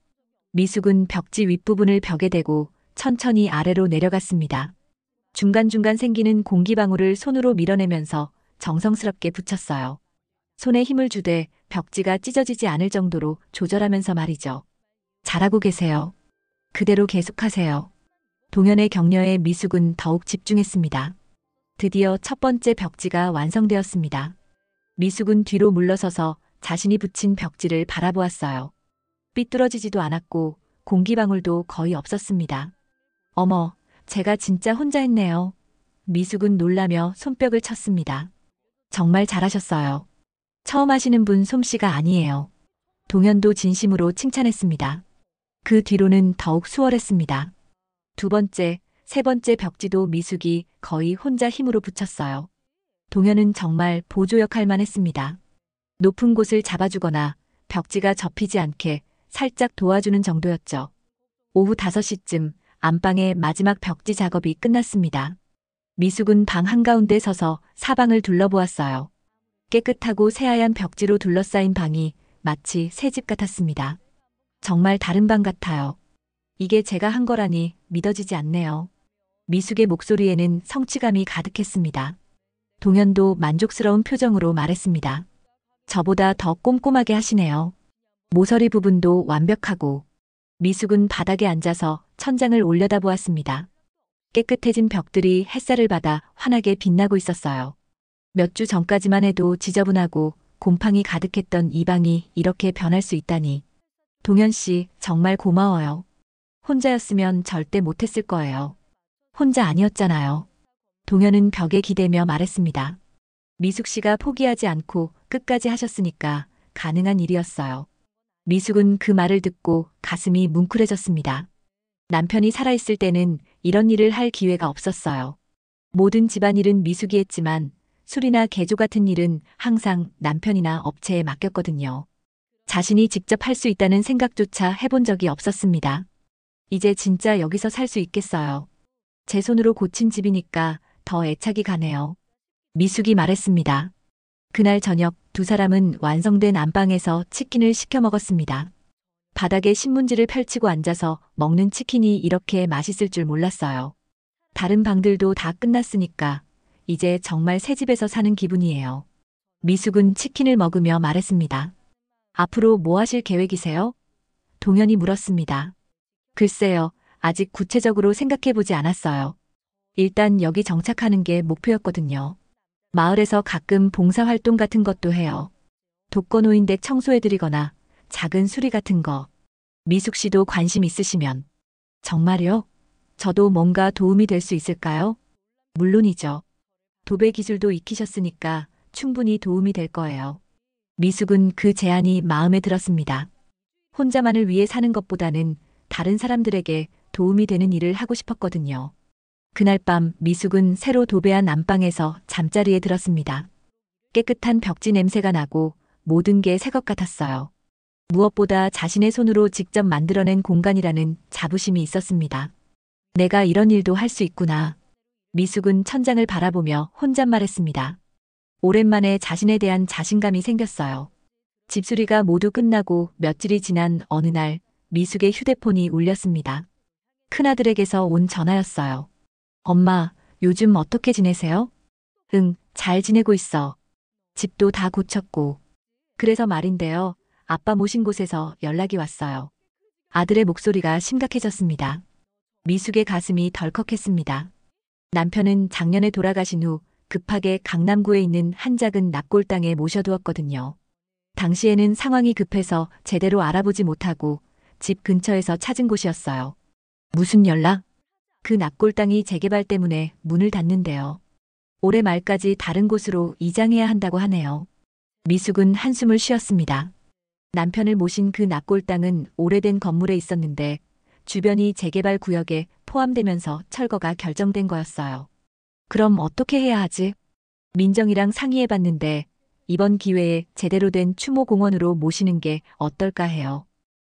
미숙은 벽지 윗부분을 벽에 대고 천천히 아래로 내려갔습니다. 중간중간 생기는 공기방울을 손으로 밀어내면서 정성스럽게 붙였어요. 손에 힘을 주되 벽지가 찢어지지 않을 정도로 조절하면서 말이죠. 잘하고 계세요. 그대로 계속하세요. 동현의 격려에 미숙은 더욱 집중했습니다. 드디어 첫 번째 벽지가 완성되었습니다. 미숙은 뒤로 물러서서 자신이 붙인 벽지를 바라보았어요. 삐뚤어지지도 않았고 공기방울도 거의 없었습니다. 어머, 제가 진짜 혼자 했네요. 미숙은 놀라며 손뼉을 쳤습니다. 정말 잘하셨어요. 처음 하시는 분 솜씨가 아니에요. 동현도 진심으로 칭찬했습니다. 그 뒤로는 더욱 수월했습니다. 두 번째, 세 번째 벽지도 미숙이 거의 혼자 힘으로 붙였어요. 동현은 정말 보조 역할만 했습니다. 높은 곳을 잡아주거나 벽지가 접히지 않게 살짝 도와주는 정도였죠. 오후 5시쯤 안방의 마지막 벽지 작업이 끝났습니다. 미숙은 방 한가운데 서서 사방을 둘러보았어요. 깨끗하고 새하얀 벽지로 둘러싸인 방이 마치 새 집 같았습니다. 정말 다른 방 같아요. 이게 제가 한 거라니 믿어지지 않네요. 미숙의 목소리에는 성취감이 가득했습니다. 동현도 만족스러운 표정으로 말했습니다. 저보다 더 꼼꼼하게 하시네요. 모서리 부분도 완벽하고. 미숙은 바닥에 앉아서 천장을 올려다보았습니다. 깨끗해진 벽들이 햇살을 받아 환하게 빛나고 있었어요. 몇 주 전까지만 해도 지저분하고 곰팡이 가득했던 이 방이 이렇게 변할 수 있다니. 동현 씨, 정말 고마워요. 혼자였으면 절대 못했을 거예요. 혼자 아니었잖아요. 동현은 벽에 기대며 말했습니다. 미숙 씨가 포기하지 않고 끝까지 하셨으니까 가능한 일이었어요. 미숙은 그 말을 듣고 가슴이 뭉클해졌습니다. 남편이 살아있을 때는 이런 일을 할 기회가 없었어요. 모든 집안일은 미숙이 했지만 술이나 개조 같은 일은 항상 남편이나 업체에 맡겼거든요. 자신이 직접 할 수 있다는 생각조차 해본 적이 없었습니다. 이제 진짜 여기서 살 수 있겠어요. 제 손으로 고친 집이니까 더 애착이 가네요. 미숙이 말했습니다. 그날 저녁 두 사람은 완성된 안방에서 치킨을 시켜 먹었습니다. 바닥에 신문지를 펼치고 앉아서 먹는 치킨이 이렇게 맛있을 줄 몰랐어요. 다른 방들도 다 끝났으니까 이제 정말 새 집에서 사는 기분이에요. 미숙은 치킨을 먹으며 말했습니다. 앞으로 뭐 하실 계획이세요? 동현이 물었습니다. 글쎄요, 아직 구체적으로 생각해보지 않았어요. 일단 여기 정착하는 게 목표였거든요. 마을에서 가끔 봉사활동 같은 것도 해요. 독거노인댁 청소해드리거나 작은 수리 같은 거. 미숙 씨도 관심 있으시면. 정말요? 저도 뭔가 도움이 될 수 있을까요? 물론이죠. 도배 기술도 익히셨으니까 충분히 도움이 될 거예요. 미숙은 그 제안이 마음에 들었습니다. 혼자만을 위해 사는 것보다는 다른 사람들에게 도움이 되는 일을 하고 싶었거든요. 그날 밤 미숙은 새로 도배한 안방에서 잠자리에 들었습니다. 깨끗한 벽지 냄새가 나고 모든 게 새 것 같았어요. 무엇보다 자신의 손으로 직접 만들어낸 공간이라는 자부심이 있었습니다. 내가 이런 일도 할 수 있구나. 미숙은 천장을 바라보며 혼잣말했습니다. 오랜만에 자신에 대한 자신감이 생겼어요. 집수리가 모두 끝나고 며칠이 지난 어느 날 미숙의 휴대폰이 울렸습니다. 큰아들에게서 온 전화였어요. 엄마, 요즘 어떻게 지내세요? 응, 잘 지내고 있어. 집도 다 고쳤고. 그래서 말인데요. 아빠 모신 곳에서 연락이 왔어요. 아들의 목소리가 심각해졌습니다. 미숙의 가슴이 덜컥했습니다. 남편은 작년에 돌아가신 후 급하게 강남구에 있는 한 작은 납골 땅에 모셔두었거든요. 당시에는 상황이 급해서 제대로 알아보지 못하고 집 근처에서 찾은 곳이었어요. 무슨 연락? 그 납골 땅이 재개발 때문에 문을 닫는데요. 올해 말까지 다른 곳으로 이장해야 한다고 하네요. 미숙은 한숨을 쉬었습니다. 남편을 모신 그 납골 땅은 오래된 건물에 있었는데 주변이 재개발 구역에 포함되면서 철거가 결정된 거였어요. 그럼 어떻게 해야 하지? 민정이랑 상의해봤는데 이번 기회에 제대로 된 추모공원으로 모시는 게 어떨까 해요.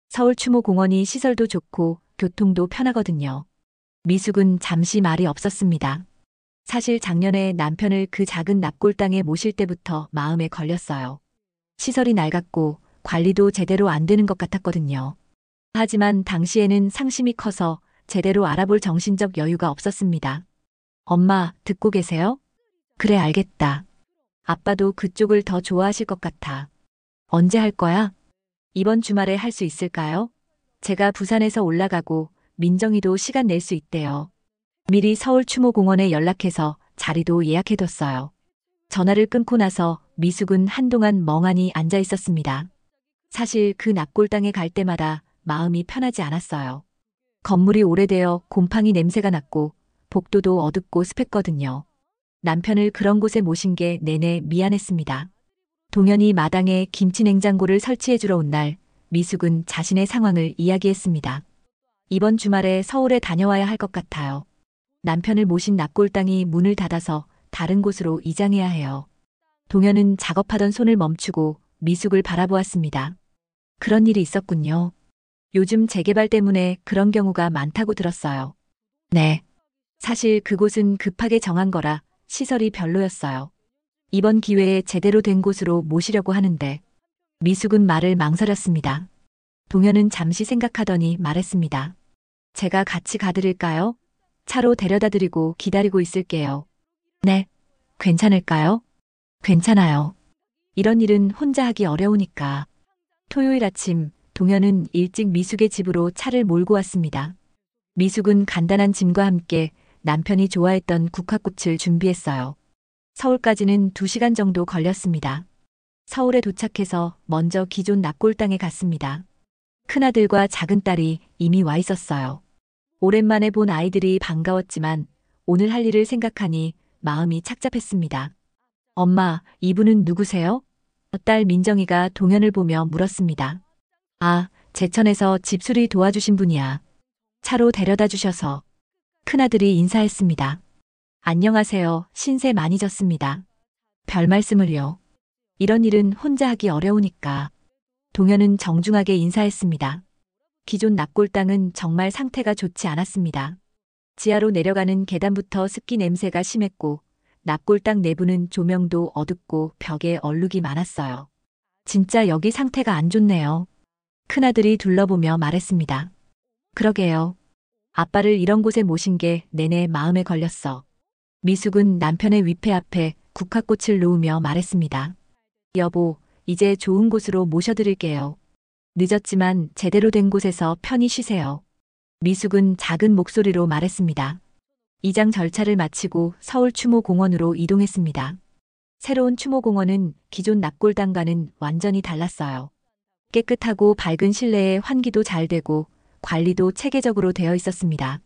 서울 추모공원이 시설도 좋고 교통도 편하거든요. 미숙은 잠시 말이 없었습니다. 사실 작년에 남편을 그 작은 납골 땅에 모실 때부터 마음에 걸렸어요. 시설이 낡았고 관리도 제대로 안 되는 것 같았거든요. 하지만 당시에는 상심이 커서 제대로 알아볼 정신적 여유가 없었습니다. 엄마, 듣고 계세요? 그래, 알겠다. 아빠도 그쪽을 더 좋아하실 것 같아. 언제 할 거야? 이번 주말에 할 수 있을까요? 제가 부산에서 올라가고 민정이도 시간 낼 수 있대요. 미리 서울 추모공원에 연락해서 자리도 예약해뒀어요. 전화를 끊고 나서 미숙은 한동안 멍하니 앉아 있었습니다. 사실 그 납골 땅에 갈 때마다 마음이 편하지 않았어요. 건물이 오래되어 곰팡이 냄새가 났고 복도도 어둡고 습했거든요. 남편을 그런 곳에 모신 게 내내 미안했습니다. 동현이 마당에 김치 냉장고를 설치해 주러 온 날 미숙은 자신의 상황을 이야기했습니다. 이번 주말에 서울에 다녀와야 할 것 같아요. 남편을 모신 납골 땅이 문을 닫아서 다른 곳으로 이장해야 해요. 동현은 작업하던 손을 멈추고 미숙을 바라보았습니다. 그런 일이 있었군요. 요즘 재개발 때문에 그런 경우가 많다고 들었어요. 네. 사실 그곳은 급하게 정한 거라 시설이 별로였어요. 이번 기회에 제대로 된 곳으로 모시려고 하는데 미숙은 말을 망설였습니다. 동현은 잠시 생각하더니 말했습니다. 제가 같이 가드릴까요? 차로 데려다 드리고 기다리고 있을게요. 네. 괜찮을까요? 괜찮아요. 이런 일은 혼자 하기 어려우니까. 토요일 아침 동현은 일찍 미숙의 집으로 차를 몰고 왔습니다. 미숙은 간단한 짐과 함께 남편이 좋아했던 국화꽃을 준비했어요. 서울까지는 2시간 정도 걸렸습니다. 서울에 도착해서 먼저 기존 납골 땅에 갔습니다. 큰아들과 작은딸이 이미 와 있었어요. 오랜만에 본 아이들이 반가웠지만 오늘 할 일을 생각하니 마음이 착잡했습니다. 엄마, 이분은 누구세요? 딸 민정이가 동현을 보며 물었습니다. 아, 제천에서 집수리 도와주신 분이야. 차로 데려다 주셔서. 큰아들이 인사했습니다. 안녕하세요. 신세 많이 졌습니다. 별 말씀을요. 이런 일은 혼자 하기 어려우니까. 동현은 정중하게 인사했습니다. 기존 납골 땅은 정말 상태가 좋지 않았습니다. 지하로 내려가는 계단부터 습기 냄새가 심했고 납골 땅 내부는 조명도 어둡고 벽에 얼룩이 많았어요. 진짜 여기 상태가 안 좋네요. 큰아들이 둘러보며 말했습니다. 그러게요. 아빠를 이런 곳에 모신 게 내내 마음에 걸렸어. 미숙은 남편의 위패 앞에 국화꽃을 놓으며 말했습니다. 여보, 이제 좋은 곳으로 모셔드릴게요. 늦었지만 제대로 된 곳에서 편히 쉬세요. 미숙은 작은 목소리로 말했습니다. 이장 절차를 마치고 서울 추모공원으로 이동했습니다. 새로운 추모공원은 기존 납골당과는 완전히 달랐어요. 깨끗하고 밝은 실내에 환기도 잘 되고 관리도 체계적으로 되어 있었습니다.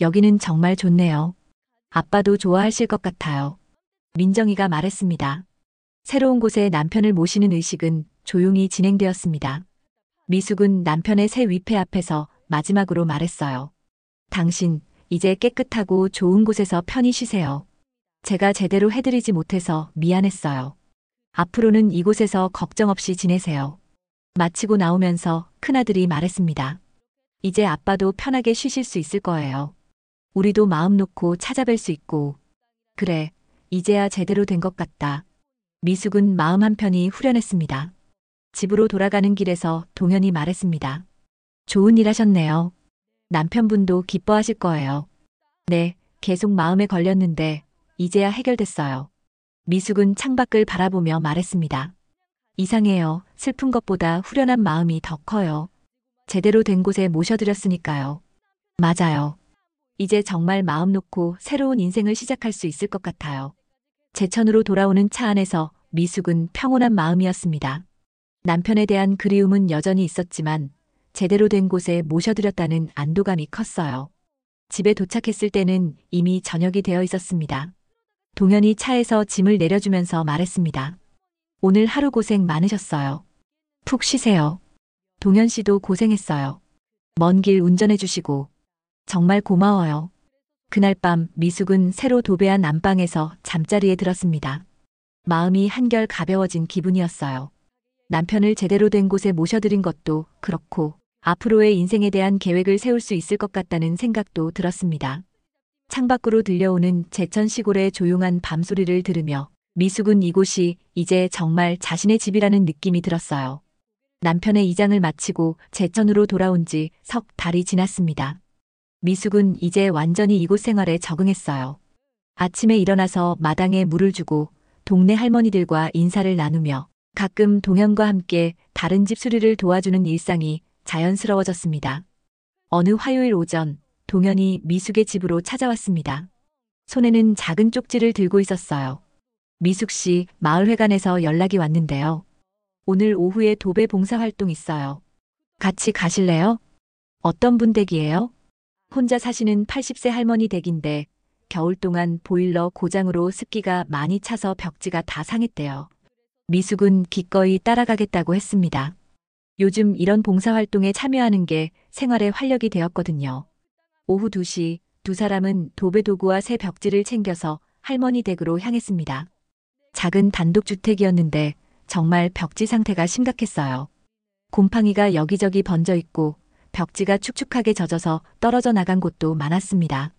여기는 정말 좋네요. 아빠도 좋아하실 것 같아요. 민정이가 말했습니다. 새로운 곳에 남편을 모시는 의식은 조용히 진행되었습니다. 미숙은 남편의 새 위패 앞에서 마지막으로 말했어요. 당신, 이제 깨끗하고 좋은 곳에서 편히 쉬세요. 제가 제대로 해드리지 못해서 미안했어요. 앞으로는 이곳에서 걱정 없이 지내세요. 마치고 나오면서 큰아들이 말했습니다. 이제 아빠도 편하게 쉬실 수 있을 거예요. 우리도 마음 놓고 찾아뵐 수 있고. 그래, 이제야 제대로 된 것 같다. 미숙은 마음 한편이 후련했습니다. 집으로 돌아가는 길에서 동현이 말했습니다. 좋은 일 하셨네요. 남편분도 기뻐하실 거예요. 네, 계속 마음에 걸렸는데 이제야 해결됐어요. 미숙은 창밖을 바라보며 말했습니다. 이상해요. 슬픈 것보다 후련한 마음이 더 커요. 제대로 된 곳에 모셔드렸으니까요. 맞아요. 이제 정말 마음 놓고 새로운 인생을 시작할 수 있을 것 같아요. 제천으로 돌아오는 차 안에서 미숙은 평온한 마음이었습니다. 남편에 대한 그리움은 여전히 있었지만 제대로 된 곳에 모셔드렸다는 안도감이 컸어요. 집에 도착했을 때는 이미 저녁이 되어 있었습니다. 동현이 차에서 짐을 내려주면서 말했습니다. 오늘 하루 고생 많으셨어요. 푹 쉬세요. 동현 씨도 고생했어요. 먼 길 운전해 주시고. 정말 고마워요. 그날 밤 미숙은 새로 도배한 안방에서 잠자리에 들었습니다. 마음이 한결 가벼워진 기분이었어요. 남편을 제대로 된 곳에 모셔드린 것도 그렇고 앞으로의 인생에 대한 계획을 세울 수 있을 것 같다는 생각도 들었습니다. 창밖으로 들려오는 제천 시골의 조용한 밤소리를 들으며 미숙은 이곳이 이제 정말 자신의 집이라는 느낌이 들었어요. 남편의 이장을 마치고 제천으로 돌아온 지 석 달이 지났습니다. 미숙은 이제 완전히 이곳 생활에 적응했어요. 아침에 일어나서 마당에 물을 주고 동네 할머니들과 인사를 나누며 가끔 동현과 함께 다른 집 수리를 도와주는 일상이 자연스러워졌습니다. 어느 화요일 오전 동현이 미숙의 집으로 찾아왔습니다. 손에는 작은 쪽지를 들고 있었어요. 미숙 씨, 마을회관에서 연락이 왔는데요. 오늘 오후에 도배 봉사활동 있어요. 같이 가실래요? 어떤 분 댁이에요? 혼자 사시는 80세 할머니 댁인데 겨울 동안 보일러 고장으로 습기가 많이 차서 벽지가 다 상했대요. 미숙은 기꺼이 따라가겠다고 했습니다. 요즘 이런 봉사활동에 참여하는 게 생활의 활력이 되었거든요. 오후 2시 두 사람은 도배 도구와 새 벽지를 챙겨서 할머니 댁으로 향했습니다. 작은 단독주택이었는데 정말 벽지 상태가 심각했어요. 곰팡이가 여기저기 번져 있고 벽지가 축축하게 젖어서 떨어져 나간 곳도 많았습니다.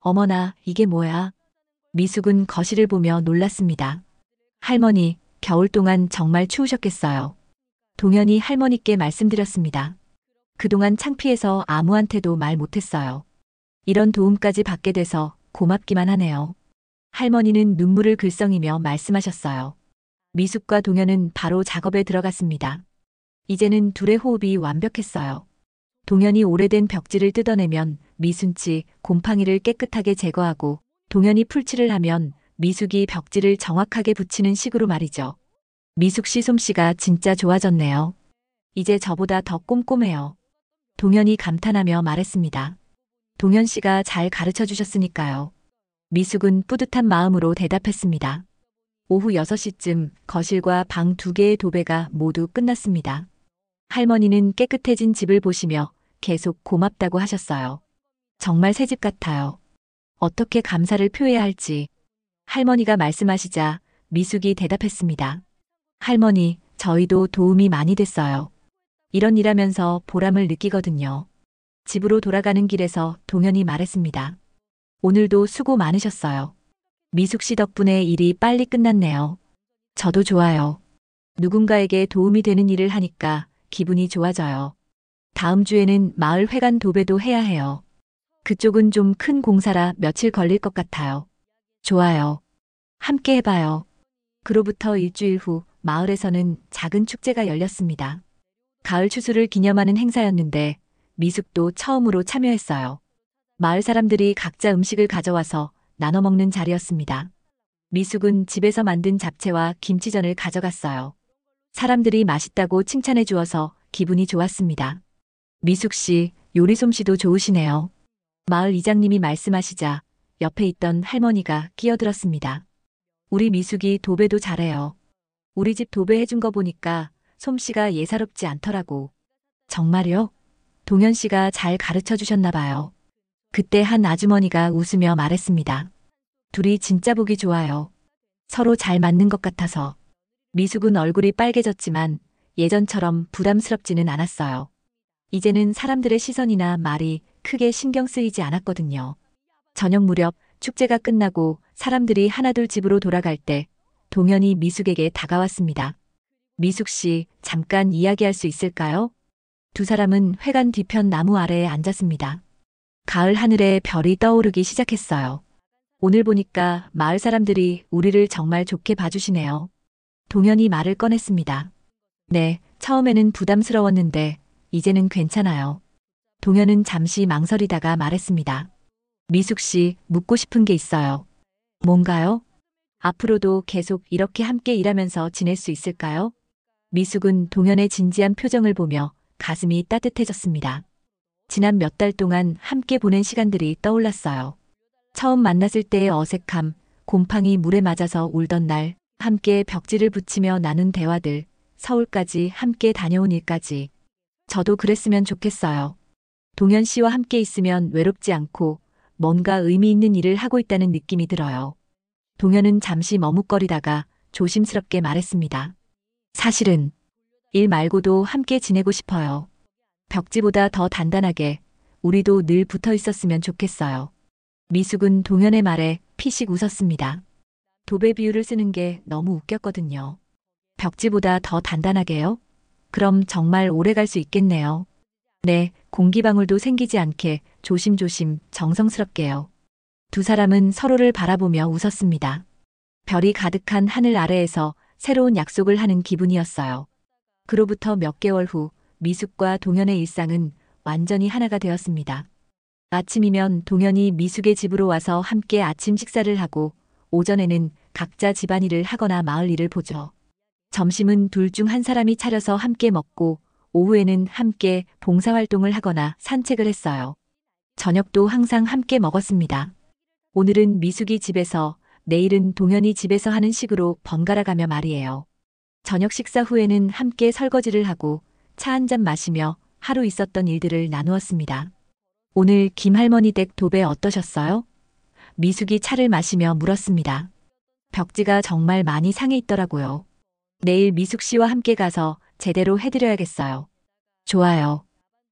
어머나, 이게 뭐야? 미숙은 거실을 보며 놀랐습니다. 할머니, 겨울 동안 정말 추우셨겠어요. 동현이 할머니께 말씀드렸습니다. 그동안 창피해서 아무한테도 말 못했어요. 이런 도움까지 받게 돼서 고맙기만 하네요. 할머니는 눈물을 글썽이며 말씀하셨어요. 미숙과 동현은 바로 작업에 들어갔습니다. 이제는 둘의 호흡이 완벽했어요. 동현이 오래된 벽지를 뜯어내면 미순치 곰팡이를 깨끗하게 제거하고 동현이 풀칠을 하면 미숙이 벽지를 정확하게 붙이는 식으로 말이죠. 미숙 씨 솜씨가 진짜 좋아졌네요. 이제 저보다 더 꼼꼼해요. 동현이 감탄하며 말했습니다. 동현 씨가 잘 가르쳐 주셨으니까요. 미숙은 뿌듯한 마음으로 대답했습니다. 오후 6시쯤 거실과 방 2개의 도배가 모두 끝났습니다. 할머니는 깨끗해진 집을 보시며 계속 고맙다고 하셨어요. 정말 새 집 같아요. 어떻게 감사를 표해야 할지. 할머니가 말씀하시자 미숙이 대답했습니다. 할머니, 저희도 도움이 많이 됐어요. 이런 일하면서 보람을 느끼거든요. 집으로 돌아가는 길에서 동현이 말했습니다. 오늘도 수고 많으셨어요. 미숙 씨 덕분에 일이 빨리 끝났네요. 저도 좋아요. 누군가에게 도움이 되는 일을 하니까 기분이 좋아져요. 다음 주에는 마을 회관 도배도 해야 해요. 그쪽은 좀 큰 공사라 며칠 걸릴 것 같아요. 좋아요. 함께 해봐요. 그로부터 일주일 후 마을에서는 작은 축제가 열렸습니다. 가을 추수를 기념하는 행사였는데 미숙도 처음으로 참여했어요. 마을 사람들이 각자 음식을 가져와서 나눠 먹는 자리였습니다. 미숙은 집에서 만든 잡채와 김치전을 가져갔어요. 사람들이 맛있다고 칭찬해 주어서 기분이 좋았습니다. 미숙 씨, 요리 솜씨도 좋으시네요. 마을 이장님이 말씀하시자 옆에 있던 할머니가 끼어들었습니다. 우리 미숙이 도배도 잘해요. 우리 집 도배 해준 거 보니까 솜씨가 예사롭지 않더라고. 정말요? 동현 씨가 잘 가르쳐 주셨나 봐요. 그때 한 아주머니가 웃으며 말했습니다. 둘이 진짜 보기 좋아요. 서로 잘 맞는 것 같아서. 미숙은 얼굴이 빨개졌지만 예전처럼 부담스럽지는 않았어요. 이제는 사람들의 시선이나 말이 크게 신경 쓰이지 않았거든요. 저녁 무렵 축제가 끝나고 사람들이 하나둘 집으로 돌아갈 때 동현이 미숙에게 다가왔습니다. 미숙 씨, 잠깐 이야기할 수 있을까요? 두 사람은 회관 뒤편 나무 아래에 앉았습니다. 가을 하늘에 별이 떠오르기 시작했어요. 오늘 보니까 마을 사람들이 우리를 정말 좋게 봐주시네요. 동현이 말을 꺼냈습니다. 네, 처음에는 부담스러웠는데 이제는 괜찮아요. 동현은 잠시 망설이다가 말했습니다. 미숙 씨, 묻고 싶은 게 있어요. 뭔가요? 앞으로도 계속 이렇게 함께 일하면서 지낼 수 있을까요? 미숙은 동현의 진지한 표정을 보며 가슴이 따뜻해졌습니다. 지난 몇 달 동안 함께 보낸 시간들이 떠올랐어요. 처음 만났을 때의 어색함, 곰팡이 물에 맞아서 울던 날, 함께 벽지를 붙이며 나눈 대화들, 서울까지 함께 다녀온 일까지. 저도 그랬으면 좋겠어요. 동현 씨와 함께 있으면 외롭지 않고 뭔가 의미 있는 일을 하고 있다는 느낌이 들어요. 동현은 잠시 머뭇거리다가 조심스럽게 말했습니다. 사실은 일 말고도 함께 지내고 싶어요. 벽지보다 더 단단하게 우리도 늘 붙어 있었으면 좋겠어요. 미숙은 동현의 말에 피식 웃었습니다. 도배 비유를 쓰는 게 너무 웃겼거든요. 벽지보다 더 단단하게요? 그럼 정말 오래 갈 수 있겠네요. 네, 공기방울도 생기지 않게 조심조심 정성스럽게요. 두 사람은 서로를 바라보며 웃었습니다. 별이 가득한 하늘 아래에서 새로운 약속을 하는 기분이었어요. 그로부터 몇 개월 후 미숙과 동현의 일상은 완전히 하나가 되었습니다. 아침이면 동현이 미숙의 집으로 와서 함께 아침 식사를 하고 오전에는 각자 집안일을 하거나 마을 일을 보죠. 점심은 둘 중 한 사람이 차려서 함께 먹고 오후에는 함께 봉사활동을 하거나 산책을 했어요. 저녁도 항상 함께 먹었습니다. 오늘은 미숙이 집에서 내일은 동현이 집에서 하는 식으로 번갈아 가며 말이에요. 저녁 식사 후에는 함께 설거지를 하고 차 한 잔 마시며 하루 있었던 일들을 나누었습니다. 오늘 김할머니 댁 도배 어떠셨어요? 미숙이 차를 마시며 물었습니다. 벽지가 정말 많이 상해 있더라고요. 내일 미숙 씨와 함께 가서 제대로 해드려야겠어요. 좋아요.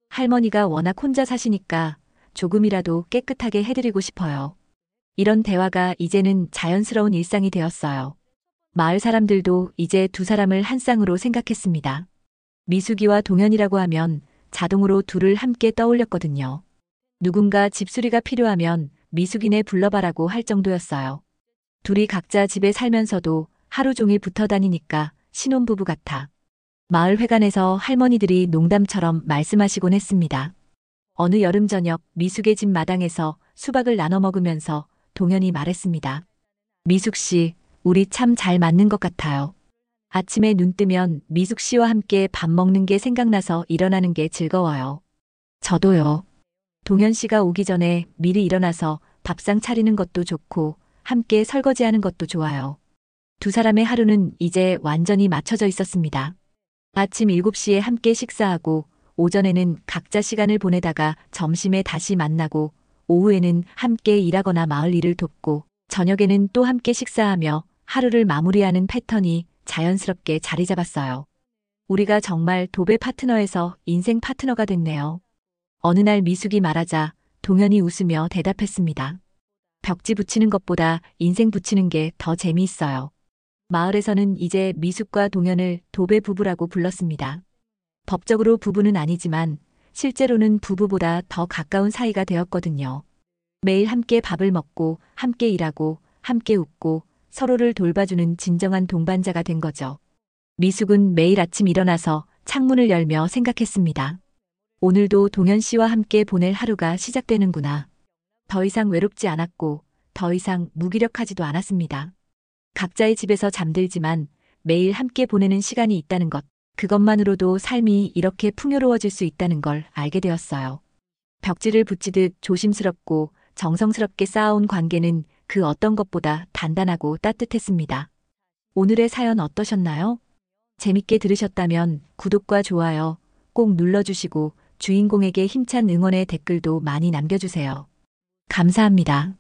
할머니가 워낙 혼자 사시니까 조금이라도 깨끗하게 해드리고 싶어요. 이런 대화가 이제는 자연스러운 일상이 되었어요. 마을 사람들도 이제 두 사람을 한 쌍으로 생각했습니다. 미숙이와 동현이라고 하면 자동으로 둘을 함께 떠올렸거든요. 누군가 집수리가 필요하면 미숙이네 불러봐라고 할 정도였어요. 둘이 각자 집에 살면서도 하루 종일 붙어 다니니까 신혼부부 같아. 마을 회관에서 할머니들이 농담처럼 말씀하시곤 했습니다. 어느 여름 저녁 미숙의 집 마당에서 수박을 나눠 먹으면서 동현이 말했습니다. 미숙 씨, 우리 참 잘 맞는 것 같아요. 아침에 눈 뜨면 미숙 씨와 함께 밥 먹는 게 생각나서 일어나는 게 즐거워요. 저도요. 동현 씨가 오기 전에 미리 일어나서 밥상 차리는 것도 좋고 함께 설거지하는 것도 좋아요. 두 사람의 하루는 이제 완전히 맞춰져 있었습니다. 아침 7시에 함께 식사하고 오전에는 각자 시간을 보내다가 점심에 다시 만나고 오후에는 함께 일하거나 마을 일을 돕고 저녁에는 또 함께 식사하며 하루를 마무리하는 패턴이 자연스럽게 자리 잡았어요. 우리가 정말 도배 파트너에서 인생 파트너가 됐네요. 어느 날 미숙이 말하자 동현이 웃으며 대답했습니다. 벽지 붙이는 것보다 인생 붙이는 게 더 재미있어요. 마을에서는 이제 미숙과 동현을 도배 부부라고 불렀습니다. 법적으로 부부는 아니지만 실제로는 부부보다 더 가까운 사이가 되었거든요. 매일 함께 밥을 먹고, 함께 일하고, 함께 웃고, 서로를 돌봐주는 진정한 동반자가 된 거죠. 미숙은 매일 아침 일어나서 창문을 열며 생각했습니다. 오늘도 동현 씨와 함께 보낼 하루가 시작되는구나. 더 이상 외롭지 않았고, 더 이상 무기력하지도 않았습니다. 각자의 집에서 잠들지만 매일 함께 보내는 시간이 있다는 것, 그것만으로도 삶이 이렇게 풍요로워질 수 있다는 걸 알게 되었어요. 벽지를 붙이듯 조심스럽고 정성스럽게 쌓아온 관계는 그 어떤 것보다 단단하고 따뜻했습니다. 오늘의 사연 어떠셨나요? 재밌게 들으셨다면 구독과 좋아요 꼭 눌러주시고 주인공에게 힘찬 응원의 댓글도 많이 남겨주세요. 감사합니다.